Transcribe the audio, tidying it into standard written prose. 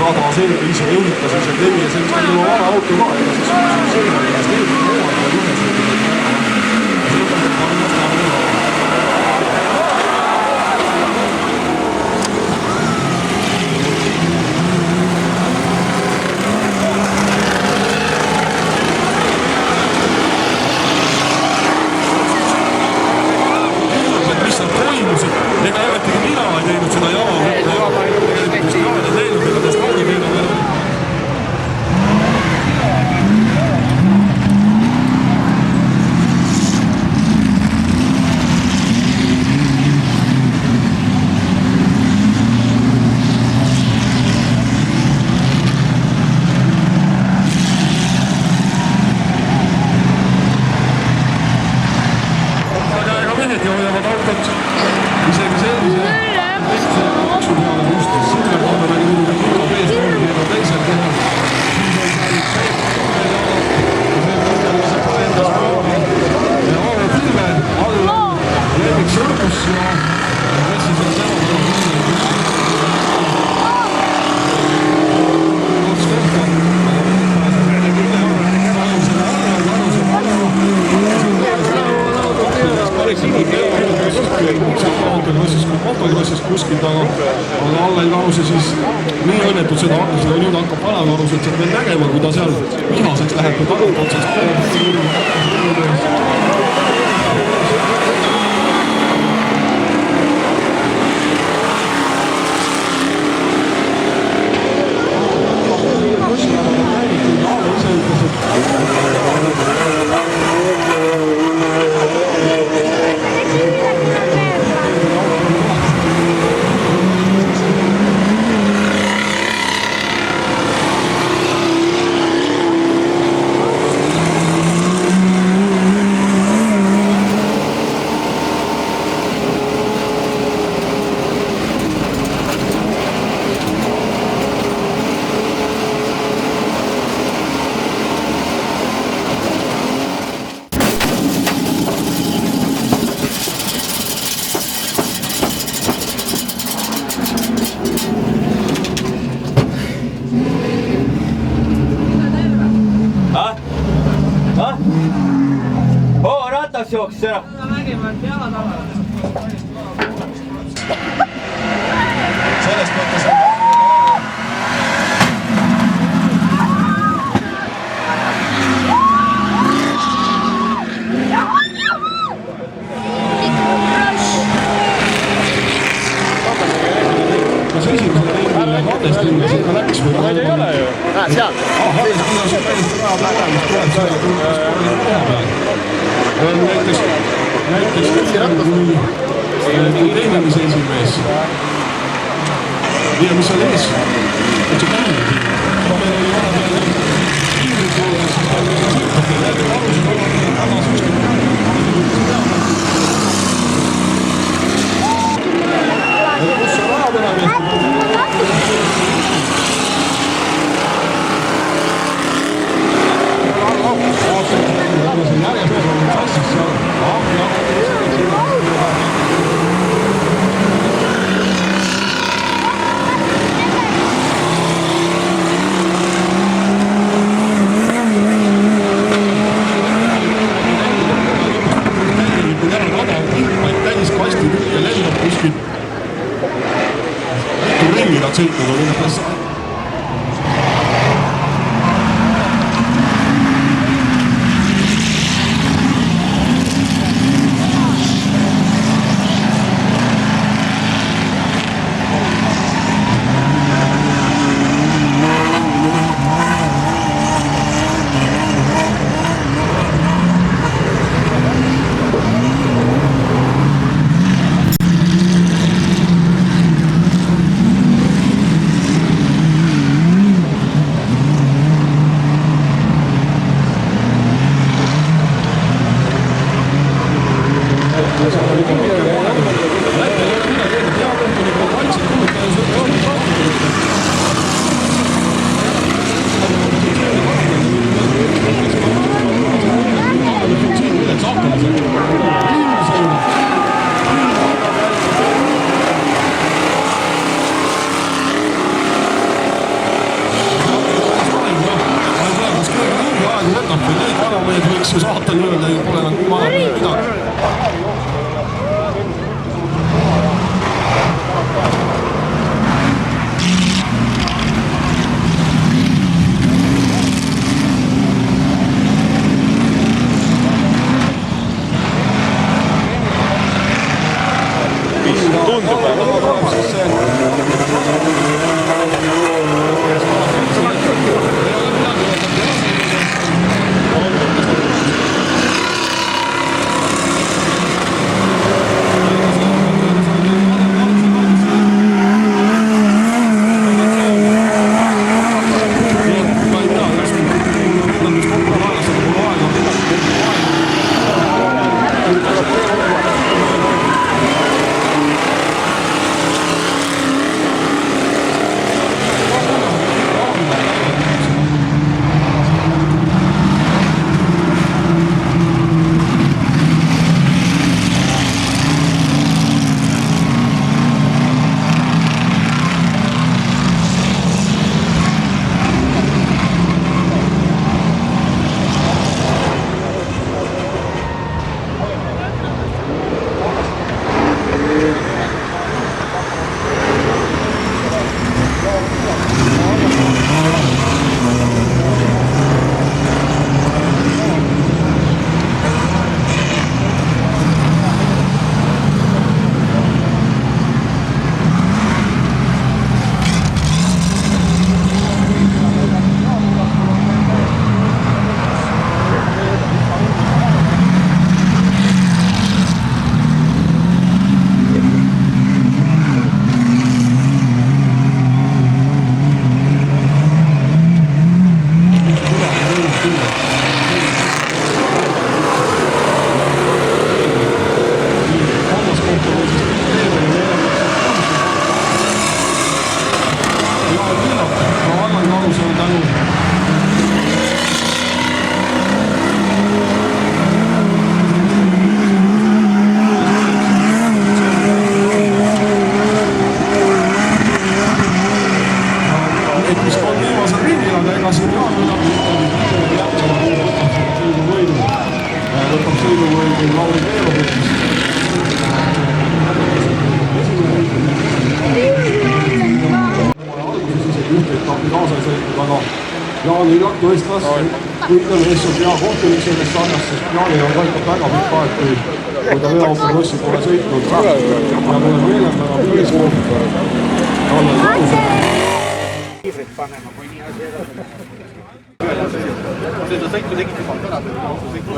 rada selge ise jõulitas ja see tegi ja see on juba vana auto ka, ega siis sõida ennast eelmine hooaja ja juhestada. See on kannast arvu ka. Mis on toimusid, ega evetegi mina ei teinud seda jama, tegelikult just ka ei teinud, ega täst auto teinud. Isegi sellise maksu peale justis Silver Kondaragi muidugi kilo pees muidugi ega teisel teha. Siis on saanud see lihtsalt endas päeva. Ja Aavo Pilve all on Lemmik Sõrgus ja Messis on täna autokrossis kuskil taga, aga Allel Karuse siis nii õnnetud seda hakkas ja nüüd hakkab Vana Karuset sealt veel nägema, kui ta seal vihaseks läheb ja tagant otsast. Ratas jooksis ära. Sellest mõttes on kas esimesel teemile Hannes Tüngis ikka läks või? Ma ei ole ju. Seal. Hannes Tüngis on täiesti praegu olemas, tuleb selle tulles kohe koha peal. Näiteks kui tehnilise esimees ja mis on ees, et see kiiri meil oli vahepeal kiirid koolus, siis ta oli sõlpati läbi alusid tagasi kus see raha peale sõitnud on umbes. nii-öelda ju pole nagu vaja midagi. Jaani Lakku võistlas, ütleme, kes on hea kohtunik sellest sarjast, sest Jaanil on vaikalt väga pikk aeg, kui ta veoautokrossi pole sõitnud. Ja mul on meelendana päris koht Kalle Lausel. Kiivrit panema, kui nii asi edasi. Seda sõitu tegid juba ära, seda sõitu.